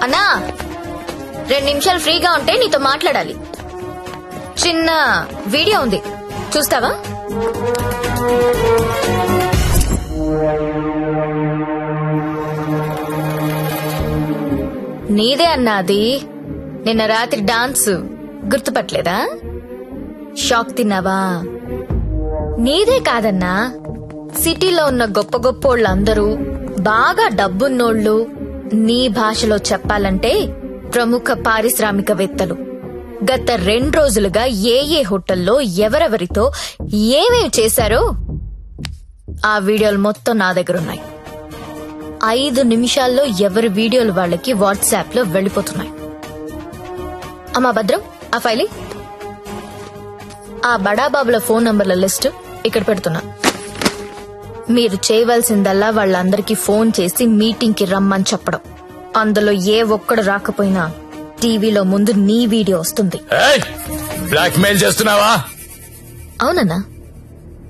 అన్నా 2 నిమిషాలు ఫ్రీగా ఉంటే నీతో మాట్లాడాలి. చిన్న వీడియో ఉంది, చూస్తావా? నీదే అన్నా అది. నిన్న రాత్రి డాన్స్ గుర్తుపట్టలేదా? షాక్ తిన్నావా? నీదే కాదన్నా, సిటీలో ఉన్న గొప్ప గొప్పోళ్ళందరూ బాగా డబ్బున్నోళ్లు, నీ భాషలో చెప్పాలంటే ప్రముఖ పారిశ్రామికవేత్తలు గత 2 రోజులుగా ఏ హోటల్లో ఎవరెవరితో ఏమేమి చేశారో ఆ వీడియోలు మొత్తం నా దగ్గర ఉన్నాయి. 5 నిమిషాల్లో ఎవరి వీడియోలు వాళ్ళకి వాట్సాప్ లో వెళ్లిపోతున్నాయి. అమ్మా భద్రం, ఆ ఫైలి ఆ బడాబాబుల ఫోన్ నంబర్ల లిస్టు ఇక్కడ పెడుతున్నా. మీరు చేయవలసిందల్లా వాళ్ళందరికీ ఫోన్ చేసి మీటింగ్ కి రమ్మని చెప్పడం. అందులో ఏ ఒక్కడు రాకపోయినా టీవీలో ముందు నీ వీడియో వస్తుంది. బ్లాక్ మెయిల్ చేస్తున్నావా? అవునన్నా,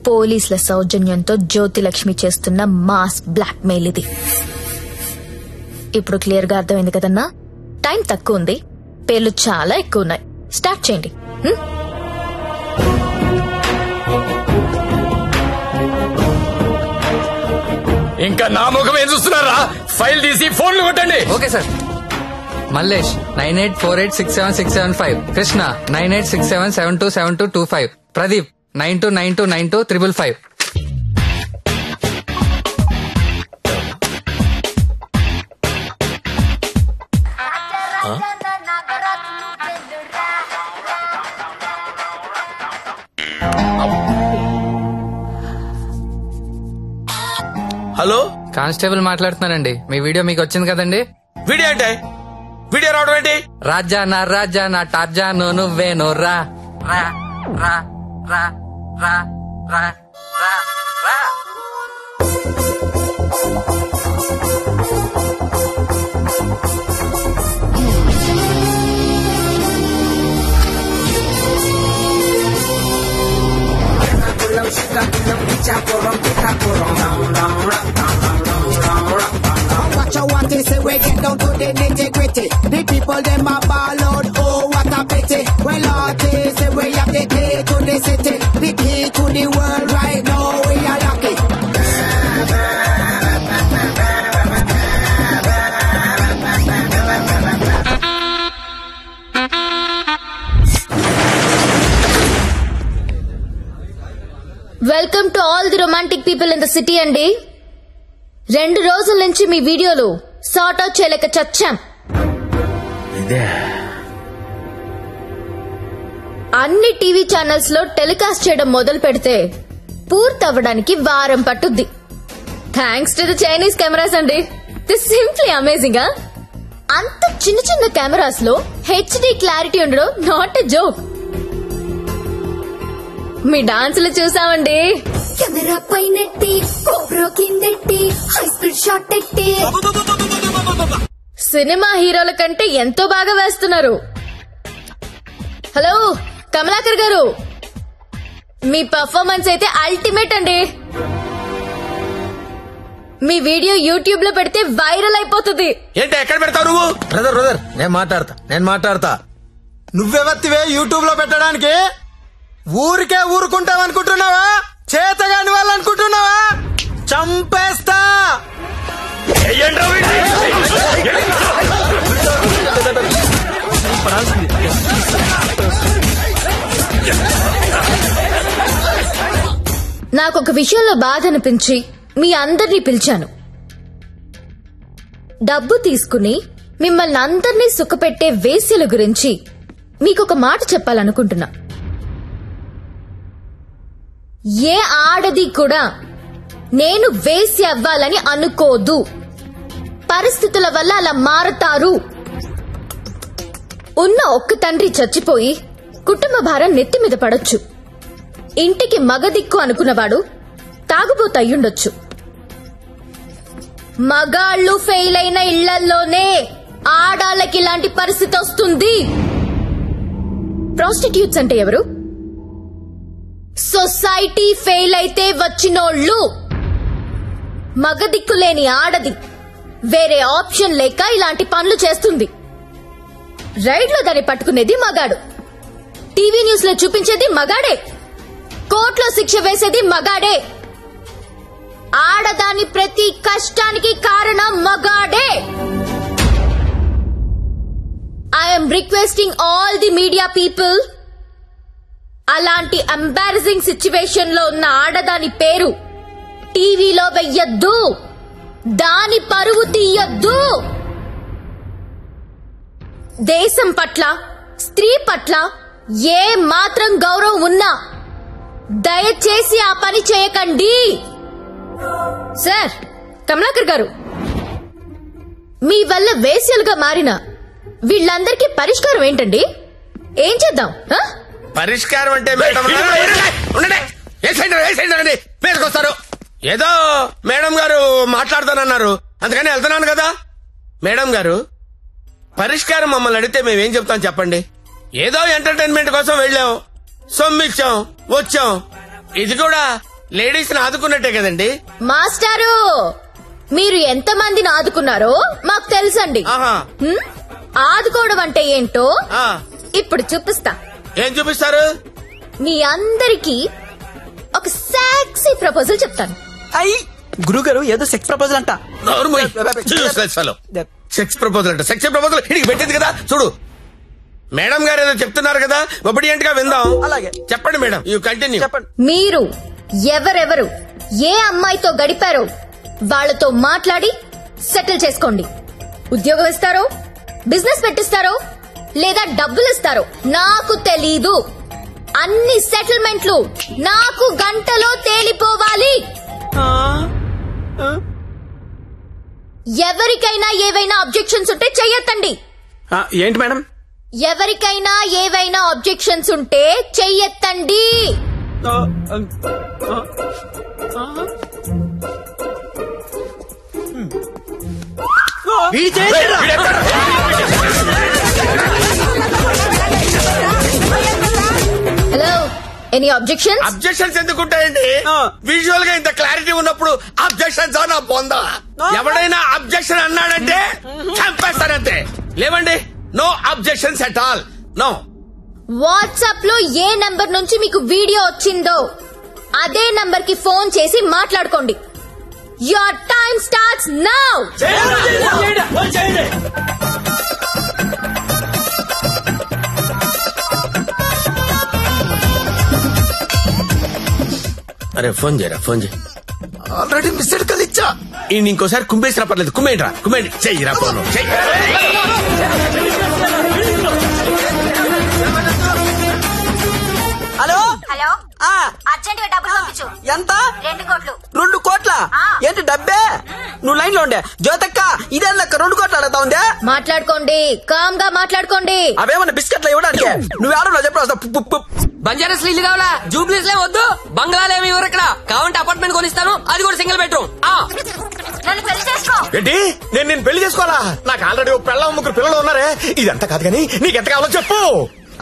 పోలీసుల సౌజన్యంతో జ్యోతిలక్ష్మి చేస్తున్న మాస్ బ్లాక్ మెయిల్ ఇది. ఇప్పుడు క్లియర్ గా అర్థమైంది కదన్నా? టైం తక్కువ ఉంది, పేర్లు చాలా ఎక్కువ ఉన్నాయి. స్టార్ట్ చేయండి. ఇంకా నా ముఖం ఏం చూస్తున్నారా? ఫైల్ తీసి ఫోన్లు కొట్టండి. Okay sir. Mallesh 9848676775, Krishna 9867727225, Pradeep 92929255. Hello, constable మాట్లాడుతున్నానండి. మీ వీడియో మీకు వచ్చింది కదండి? వీడియో ఏంటి? వీడియో రావడం ఏంటి? రాజా నా టార్జాను నువ్వేను రా రా రా రా రా రా రా రా. What you want is say we get down to the nitty-gritty. The people them a ball out, oh what a pity. Well artists say we have the key to the city, the key to the world right now we are lucky. Welcome to all the romantic people in the city అండి. 2 రోజుల నుంచి మీ వీడియోలు sort out చేయలేక చచ్చాం. అన్ని TV channels లో telecast చేయడం మొదలు పెడితే పూర్తవ్వడానికి వారం పట్టుద్ది. Thanks to the Chinese cameras అండి. This simply amazing. అంత చిన్న చిన్న కెమెరాస్ లో హెచ్డి క్లారిటీ ఉండడం నాట్ ఎ జోక్. మీ డాన్సులు చూసామండి. కెమెరా పైనెట్టి కోబ్రో కిందెట్టి హై స్పీడ్ షాట్ ఎట్టి సినిమా హీరోల కంటే ఎంతో బాగా వేస్తున్నారు. హలో కమలాకర్ గారు, మీ పర్ఫార్మెన్స్ అయితే అల్టిమేట్ అండి. మీ వీడియో యూట్యూబ్ లో పెడితే వైరల్ అయిపోతుంది. ఏంటి ఎక్కడ పెడతావు నువ్వు? బ్రదర్ నేను మాట్లాడతా. నువ్వెవత్తివే యూట్యూబ్ లో పెట్టడానికి? ఊరికే ఊరుకుంటావనుకుంటున్నావా? చేతగాని వాళ్ళు అనుకుంటున్నావా? చంపేస్తా. నాకొక విషయంలో బాధ అనిపించి మీ అందరినీ పిలిచాను. డబ్బు తీసుకుని మిమ్మల్ని అందరినీ సుఖపెట్టే వేశ్యల గురించి మీకొక మాట చెప్పాలనుకుంటున్నా. ఏ ఆడది కూడా నేను వేశ్య అవ్వాలని అనుకోదు. పరిస్థితుల వల్ల అలా మారతారు. ఉన్న ఒక్క తండ్రి చచ్చిపోయి కుటుంబ భారం నెత్తి మీద పడొచ్చు. ఇంటికి మగదిక్కు అనుకున్నవాడు తాగుబోతయ్యుండొచ్చు. మగాళ్లు ఫెయిల్ అయిన ఇళ్లల్లోనే ఆడాళ్ళకి ఇలాంటి పరిస్థితి వస్తుంది. ప్రాస్టిట్యూట్స్ అంటే ఎవరు? సొసైటీ ఫెయిల్ అయితే వచ్చినోళ్లు. మగదిక్కులేని ఆడది వేరే ఆప్షన్ లేక ఇలాంటి పనులు చేస్తుంది. రైడ్ లో దాన్ని పట్టుకునేది మగాడు, టీవీ న్యూస్ లో చూపించేది మగాడే, కోర్టులో శిక్ష వేసేది మగాడే, ఆడదాని ప్రతి కష్టానికి కారణం మగాడే. I'm requesting all the media people, అలాంటి ఎంబారసింగ్ సిచ్యువేషన్ లో ఉన్న ఆడదాని పేరు టీవీలో వెయ్యొద్దు, దాని పరువు తీయొద్దు. దేశం పట్ల, స్త్రీ పట్ల ఏ మాత్రం గౌరవం ఉన్నా దయచేసి ఆ పని చేయకండి. సార్ కమలాకర్ గారు, మీ వల్ల వేశ్యలుగా మారిన వీళ్ళందరికీ పరిష్కారం ఏంటండి? ఏం చేద్దాం? పరిష్కారం అంటే మేడం పేరుకొస్తారు. ఏదో మేడం గారు మాట్లాడతానన్నారు, అందుకని వెళ్తున్నాను కదా. మేడం గారు, పరిష్కారం మమ్మల్ని అడిగితే మేమేం చెప్తాం చెప్పండి? ఏదో ఎంటర్టైన్మెంట్ కోసం వెళ్ళాం, సొమ్మిచ్చాం, వచ్చాం. ఇది కూడా లేడీస్ ని ఆదుకున్నట్టే కదండి. మాస్టారు, మీరు ఎంత మందిని ఆదుకున్నారో మాకు తెలుసండి. ఆదుకోవడం అంటే ఏంటో ఇప్పుడు చూపిస్తా. ఏం చూపిస్తారు? మీ అందరికీ ఒక సెక్సీ ప్రపోజల్ చెప్తాను. గురుగారు ఏదో సెక్స్ ప్రపోజల్ అంట. సెక్స్ ప్రపోజల్ అంట. సెక్స్ ప్రపోజల్ ఇడికి పెట్టింది కదా చూడు. మేడం గారు ఏదో చెప్తున్నారు కదా, ఒబిడియంట్ గా విందాం. అలాగే చెప్పండి మేడం, యూ కంటిన్యూ. చెప్పండి. మీరు ఎవరెవరు ఏ అమ్మాయితో గడిపారో వాళ్లతో మాట్లాడి సెటిల్ చేసుకోండి. ఉద్యోగం ఇస్తారో, బిజినెస్ పెట్టిస్తారో, లేదా డబ్బులు ఇస్తారో నాకు తెలీదు. అన్ని సెటిల్మెంట్లు నాకు గంటలో తేలిపోవాలి. ఎవరికైనా ఏవైనా అబ్జెక్షన్స్ ఉంటే చెయ్యొద్దండి. ఏంటి మేడం? ఎవరికైనా ఏవైనా అబ్జెక్షన్స్ ఉంటే చెయ్యొద్దండి. Hello, any objections? అబ్జెక్షన్స్ ఎందుకుంటాయండి? విజువల్ గా ఇంత క్లారిటీ ఉన్నప్పుడు అబ్జెక్షన్స్ నా పొందా. ఎవడైనా అబ్జెక్షన్ అన్నాడంటే చంపేస్తానంతే. లేవండి, no objections at all, no. WhatsApp లో ఏ నంబర్ నుంచి మీకు వీడియో వచ్చిందో అదే నంబర్ కి ఫోన్ చేసి మాట్లాడుకోండి. Your time starts now. అరే ఫోన్ చేయరా, ఫోన్ చేయి. ఆల్రెడీ మిస్డ్ కాల్ ఇచ్చా. ఇంకోసారి కుంభేసిరా పర్లేదు, కుమ్మేంట్రా, కుమ్మేండి. చెయ్యిరా ఫోన్. హలో హలో, అర్జెంట్ గా డబ్బులు పంపించు. ఎంత? 2 కోట్లు. 2 కోట్ల? ఏంటి డబ్బే? నువ్వు లైన్ లో ఉండే జ్యోతక్క, ఇదే లెక్క 2 కోట్లు అడుగుతా ఉందే. మాట్లాడుకోండి, కామ్ గా మాట్లాడుకోండి. అవేమన్నా బిస్కెట్లు ఇవ్వడానికి నువ్వు ఆడో చెప్పు. బంజారాస్ ఇల్లు కావాలా? జూబ్లీస్ లే వద్దు, బంగ్లాలు ఏమి ఇవ్వరు ఇక్కడ. కావాలంటే అపార్ట్మెంట్ కొనిస్తాను, అది కూడా సింగిల్ బెడ్రూమ్. నన్ను పెళ్లి చేసుకో. ఏంటి? నేను పెళ్లి చేసుకోవాలా? నాకు ఆల్రెడీ 3 పిల్లలు ఉన్నారే. ఇదంతా కాదు కానీ నీకెంత కావాలో చెప్పు.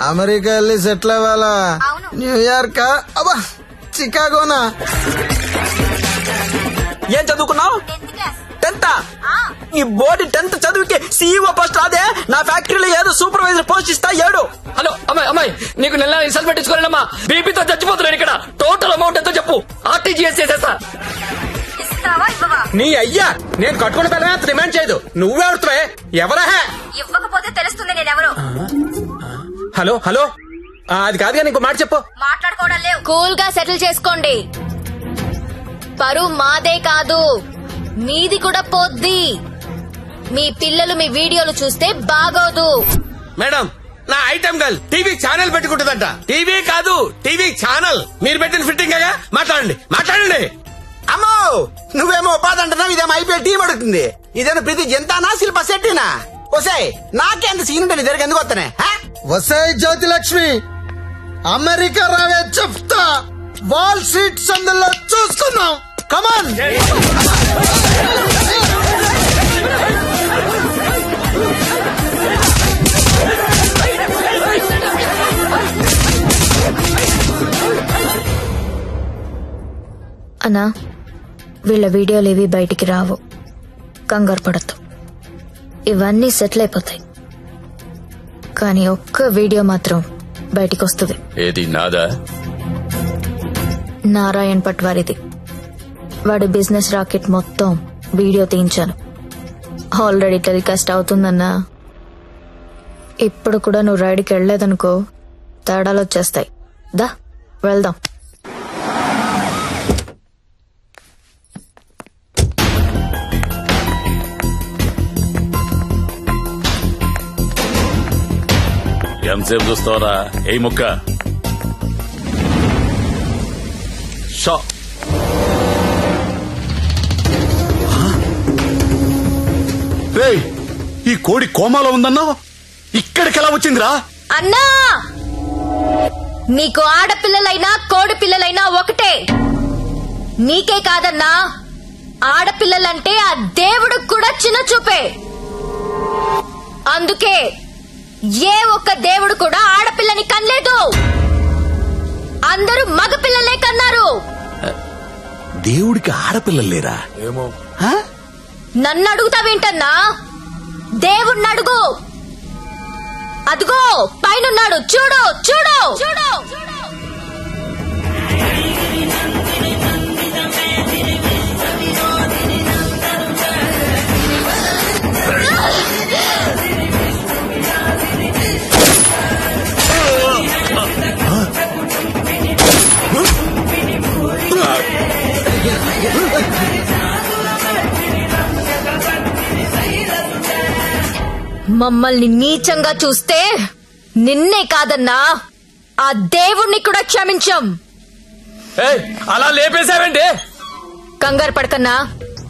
అమెరికా వెళ్ళి సెటిల్ అవ్వాలా? న్యూయార్క్, అబ్బా చికాగోనా? ఏం చదువుకున్నావు? 10th. ఈ బోర్డు 10th చదువుకి CEO పోస్ట్ రాదే. నా ఫ్యాక్టరీలో ఏదో సూపర్వైజర్ పోస్ట్ ఇస్తా. 7. హలో అమ్మాయి, నీకు నెల రిసల్ట్ పెట్టించుకోలేనమ్మా. బీపీతో చచ్చిపోతున్నాను ఇక్కడ. టోటల్ అమౌంట్ ఎంతో చెప్పు, RTGS చేసేస్తా. నీ అయ్యా, నేను కట్టుకున్న పిల్లగా డిమాండ్ చేయదు. నువ్వే అడుగుతావే, ఎవరా? ఇవ్వకపోతే తెలుస్తుంది నేనెవరు. హలో హలో, అది కాదు కానీ ఇంకో మాట చెప్పు. మాట్లాడుకోవడం లేవు. కూల్ గా సెటిల్ చేసుకోండి. పరువు మాదే కాదు, మీది కూడా పోద్ది. మీ పిల్లలు మీ వీడియోలు చూస్తే బాగోదు. మేడం, నా ఐటమ్ గర్ల్ టీవీ ఛానల్ పెట్టుకుంటుందంట. టీవీ కాదు, టీవీ ఛానల్. మీరు పెట్టిన ఫిట్టింగ్ గా మాట్లాడండి. అమ్మో, నువ్వేమో ఉపాధి అంటున్నావు, ఇదేమో ఐపీఎల్ టీం అడుగుతుంది. ఇదేమో ప్రతి జంతానా శిల్ప శెట్టినా? వసే నాకెంత సీన్ ఉంటుంది దగ్గర ఎందుకు వస్తానే? వసే జ్యోతి లక్ష్మి, అమెరికా రావే చెప్తా. వాల్ స్ట్రీట్ సందులో చూసుకుందాం. కమాన్. అన్నా, వీళ్ళ వీడియోలేవి బయటికి రావు. కంగారు పడద్దు, ఇవన్నీ సెటిల్ అయిపోతాయి. కానీ ఒక్క వీడియో మాత్రం బయటికి వస్తుంది. ఏది నాదా? నారాయణ్ పట్వారిది. వాడి బిజినెస్ రాకెట్ మొత్తం వీడియో తీయించాను. ఆల్రెడీ టెలికాస్ట్ అవుతుందన్నా. ఇప్పుడు కూడా నువ్వు రైడ్కి వెళ్లేదనుకో తేడాలు వచ్చేస్తాయి. దా వెళ్దాం. ఎంతసేపు చూస్తావరా? ఏ ముక్క షా. రేయ్, ఈ కోడి కోమాలో ఉందన్నా ఇక్కడికి ఎలా వచ్చిందిరా? అన్నా, నీకు ఆడపిల్లలైనా కోడి పిల్లలైనా ఒకటే. నీకే కాదన్నా, ఆడపిల్లలంటే ఆ దేవుడికి కూడా చిన్న చూపే. అందుకే ఏ ఒక్క దేవుడు కూడా ఆడపిల్లని కనలేదు. అందరూ మగపిల్లలే కన్నారు. దేవుడికి ఆడపిల్లలు లేరా? ఏమో. నన్ను అడుగుతావేంటన్నా? దేవుణ్ణి అడుగు. అదిగో పైనున్నాడు, చూడు చూడు చూడు. మమ్మల్ని నీచంగా చూస్తే నిన్నే కాదన్నా, ఆ దేవుణ్ణి కూడా క్షమించం. అలా లేపేశావంటే? కంగారు పడకన్నా,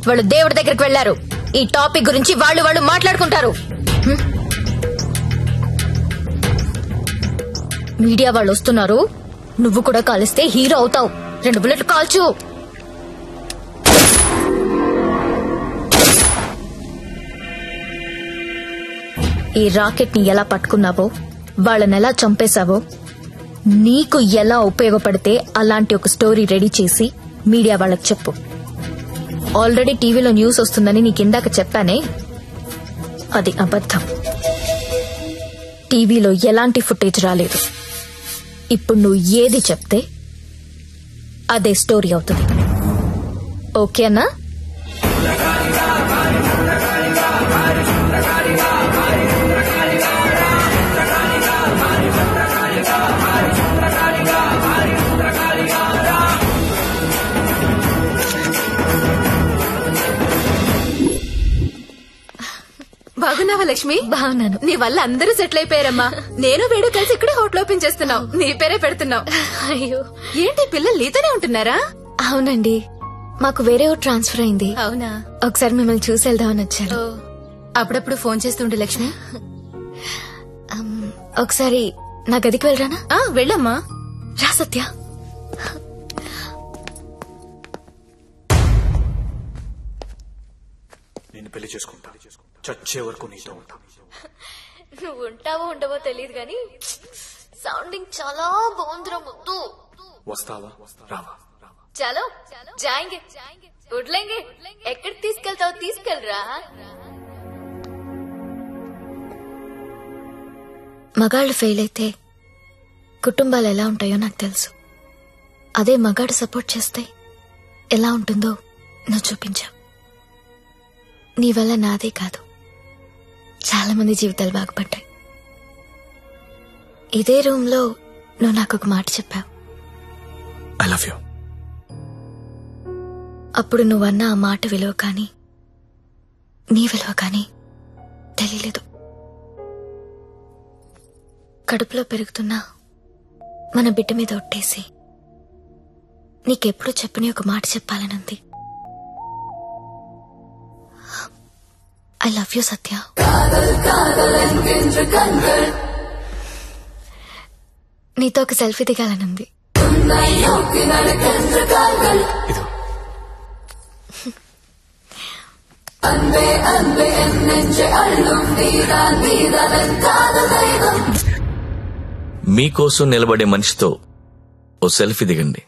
వాళ్ళు దేవుడి దగ్గరికి వెళ్లారు. ఈ టాపిక్ గురించి వాళ్ళు మాట్లాడుకుంటారు. మీడియా వాళ్ళు వస్తున్నారు. నువ్వు కూడా కాలిస్తే హీరో అవుతావు. 2 బుల్లెట్లు కాల్చు. ఈ రాకెట్ ని ఎలా పట్టుకున్నావో, వాళ్ళని ఎలా చంపేశావో, నీకు ఎలా ఉపయోగపడితే అలాంటి ఒక స్టోరీ రెడీ చేసి మీడియా వాళ్ళకి చెప్పు. ఆల్రెడీ టీవీలో న్యూస్ వస్తుందని నీకిందాక చెప్పానే, అది అబద్ధం. టీవీలో ఎలాంటి ఫుటేజ్ రాలేదు. ఇప్పుడు నువ్వు ఏది చెప్తే అదే స్టోరీ అవుతుంది. ఓకేనా? బాగున్నావా లక్ష్మి? బాగున్నాను. నీ వల్ల అందరూ సెటిల్ అయిపోయారమ్మా. నేను వేడు కలిసి ఇక్కడే హోటల్ ఓపెన్ చేస్తున్నావు. నీ పేరే పెడుతున్నావు. అయ్యో, ఏంటి పిల్లలు నీతోనే ఉంటున్నారా? అవునండి, మాకు వేరే ఊరు ట్రాన్స్ఫర్ అయింది. అవునా? ఒకసారి మిమ్మల్ని చూసి వెళ్దామని వచ్చాను. అప్పుడప్పుడు ఫోన్ చేస్తుండే లక్ష్మి. ఒకసారి నా గదికి వెళ్ళరానా? వెళ్ళమ్మా. రా సత్య. నేను పెళ్లి చేసుకుంటా, చచ్చే వరకు నీతో ఉంటా. నువ్వు ఉంటావో ఉండవో తెలియదు గాని సౌండింగ్ చాలా బాగుందిరా ముద్దు. వస్తావా రావా? చలో జాయింగే వడ్లేంగే. ఎక్కడికి తీసుకెళ్తావు తీసుకెళ్ళరా. మగాళ్ళు ఫెయిల్ అయితే కుటుంబాలు ఎలా ఉంటాయో నాకు తెలుసు. అదే మగాడు సపోర్ట్ చేస్తే ఎలా ఉంటుందో నువ్వు చూపించావు. నీ వల్ల నాదే కాదు, చాలా మంది జీవితాలు బాగుపడ్డాయి. ఇదే రూమ్ లో నువ్వు నాకు ఒక మాట చెప్పావు. I love you. అప్పుడు నువ్వన్న ఆ మాట విలువ కానీ నీ విలువ కానీ తెలియలేదు. కడుపులో పెరుగుతున్నా మన బిడ్డ మీద ఒట్టేసి నీకెప్పుడు చెప్పని ఒక మాట చెప్పాలనుంది. ఐ లవ్ యూ సత్య. నీతో ఒక సెల్ఫీ దిగాలనుంది. మీకోసం నిలబడే మనిషితో ఓ సెల్ఫీ దిగండి.